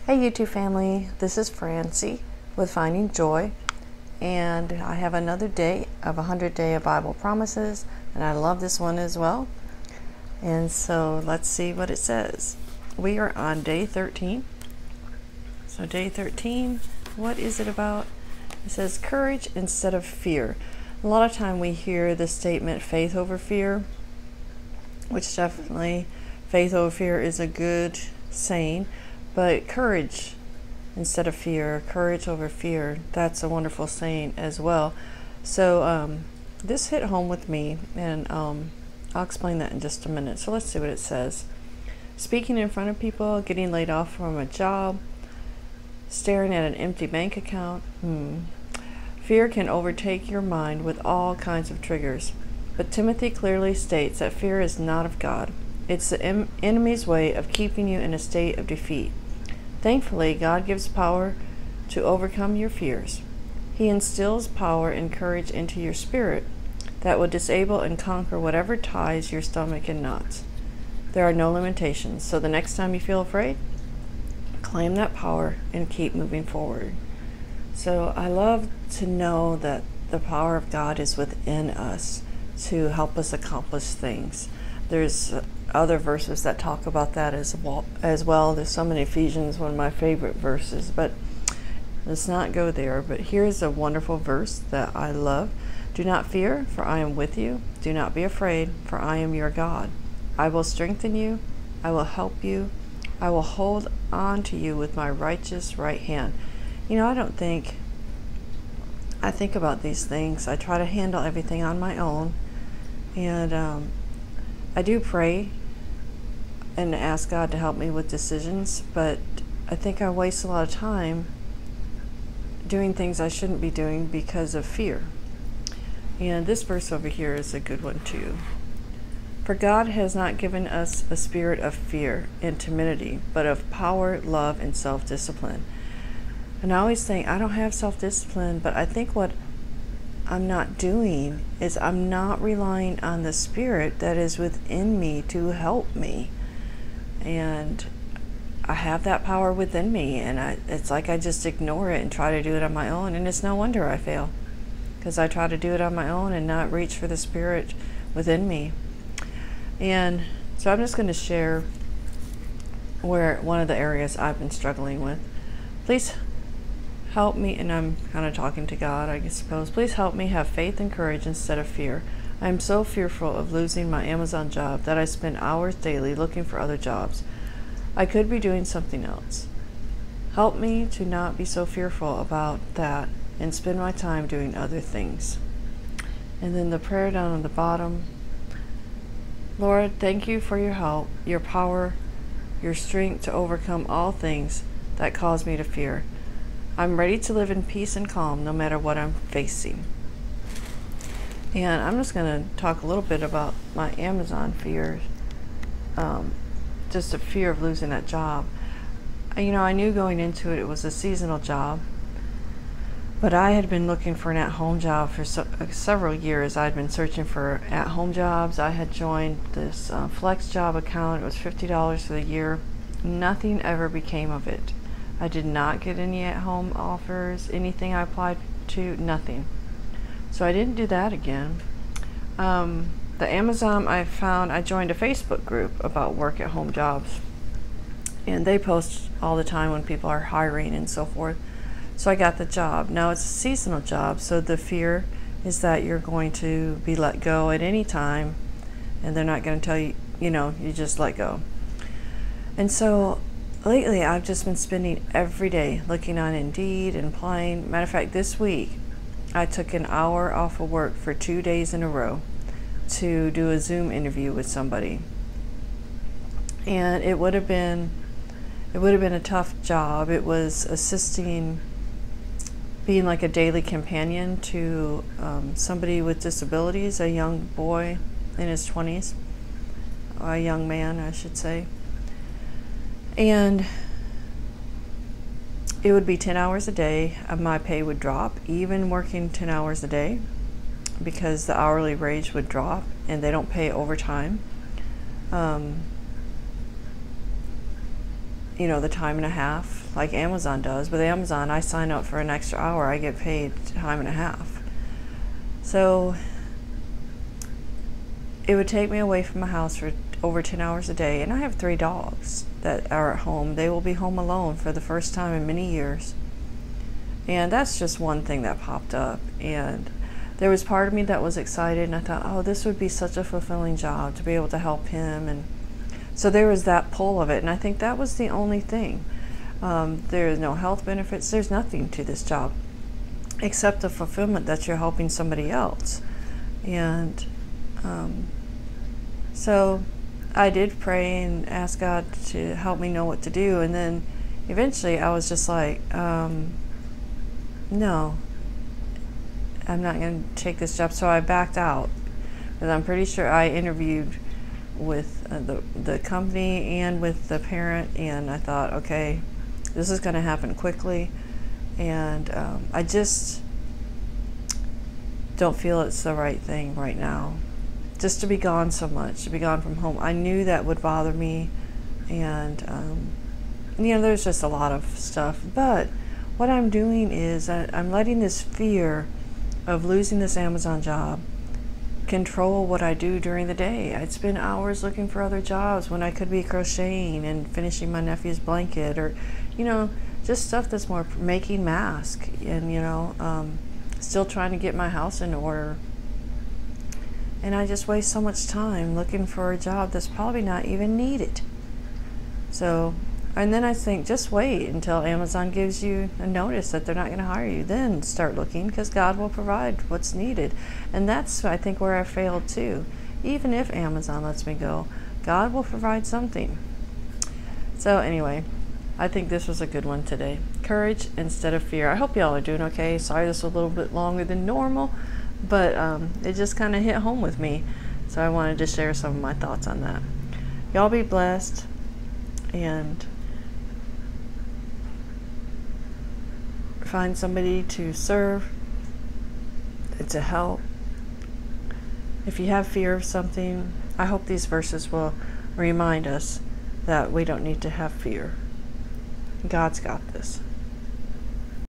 Hey YouTube family, this is Francie with Finding Joy, and I have another day of 100 Day of Bible Promises, and I love this one as well. And so let's see what it says. We are on day 13. So day 13, what is it about? It says courage instead of fear. A lot of time we hear the statement faith over fear, which definitely faith over fear is a good saying. But courage instead of fear, courage over fear, that's a wonderful saying as well. So this hit home with me, and I'll explain that in just a minute. So let's see what it says. Speaking in front of people, getting laid off from a job, staring at an empty bank account. Fear can overtake your mind with all kinds of triggers. But Timothy clearly states that fear is not of God. It's the enemy's way of keeping you in a state of defeat. Thankfully, God gives power to overcome your fears. He instills power and courage into your spirit that will disable and conquer whatever ties your stomach in knots. There are no limitations, so the next time you feel afraid, claim that power and keep moving forward. So I love to know that the power of God is within us to help us accomplish things. There's other verses that talk about that as well. There's some in Ephesians, one of my favorite verses, but let's not go there. But here's a wonderful verse that I love. Do not fear, for I am with you. Do not be afraid, for I am your God. I will strengthen you. I will help you. I will hold on to you with my righteous right hand. You know, I think about these things. I try to handle everything on my own, and I do pray and ask God to help me with decisions, but I think I waste a lot of time doing things I shouldn't be doing because of fear. And this verse over here is a good one too. For God has not given us a spirit of fear and timidity, but of power, love, and self-discipline. And I always think I don't have self-discipline, but I think what I'm not doing is I'm not relying on the spirit that is within me to help me. And I have that power within me, and it's like I just ignore it and try to do it on my own, and it's no wonder I fail, because I try to do it on my own and not reach for the spirit within me. And so I'm just going to share one of the areas I've been struggling with. Please help me, and I'm kind of talking to God, I suppose. Please help me have faith and courage instead of fear. I am so fearful of losing my Amazon job that I spend hours daily looking for other jobs. I could be doing something else. Help me to not be so fearful about that and spend my time doing other things. And then the prayer down on the bottom. Lord, thank you for your help, your power, your strength to overcome all things that cause me to fear. I'm ready to live in peace and calm no matter what I'm facing. And I'm just going to talk a little bit about my Amazon fears, just a fear of losing that job. You know, I knew going into it was a seasonal job, but I had been looking for an at-home job for several years. I'd been searching for at-home jobs. I had joined this Flex Job account. It was $50 for the year. Nothing ever became of it. I did not get any at-home offers, anything I applied to, nothing. So I didn't do that again. The Amazon I joined a Facebook group about work at home jobs, and they post all the time when people are hiring and so forth. So I got the job. Now it's a seasonal job, so the fear is that you're going to be let go at any time, and they're not going to tell you, you just let go. And so lately I've just been spending every day looking on Indeed and applying. Matter of fact, this week I took an hour off of work for 2 days in a row to do a Zoom interview with somebody. And it would have been a tough job. It was being like a daily companion to somebody with disabilities, a young boy in his 20s, a young man, I should say. And it would be 10 hours a day. My pay would drop, even working 10 hours a day, because the hourly wage would drop, and they don't pay overtime. the time and a half like Amazon does. With Amazon, I sign up for an extra hour, I get paid time and a half. So it would take me away from my house for over 10 hours a day, and I have 3 dogs that are at home. They will be home alone for the first time in many years. And that's just one thing that popped up, and there was part of me that was excited, and I thought, oh, this would be such a fulfilling job to be able to help him. And so there was that pull of it, and I think that was the only thing. There's no health benefits, there's nothing to this job except the fulfillment that you're helping somebody else. And so I did pray and ask God to help me know what to do, and then eventually I was just like, no, I'm not going to take this job. So I backed out, because I'm pretty sure I interviewed with the company and with the parent, and I thought, okay, this is going to happen quickly, and I just don't feel it's the right thing right now, just to be gone so much, to be gone from home. I knew that would bother me, and there's just a lot of stuff. But what I'm doing is I'm letting this fear of losing this Amazon job control what I do during the day. I'd spend hours looking for other jobs when I could be crocheting and finishing my nephew's blanket, or just stuff that's more making masks, and still trying to get my house in order. And I just waste so much time looking for a job that's probably not even needed. So, and then I think, just wait until Amazon gives you a notice that they're not going to hire you. Then start looking, because God will provide what's needed. And that's, I think, where I failed too. Even if Amazon lets me go, God will provide something. So anyway, I think this was a good one today. Courage instead of fear. I hope y'all are doing okay. Sorry this was a little bit longer than normal, but it just kind of hit home with me. So I wanted to share some of my thoughts on that. Y'all be blessed, and find somebody to serve, to help. If you have fear of something, I hope these verses will remind us that we don't need to have fear. God's got this.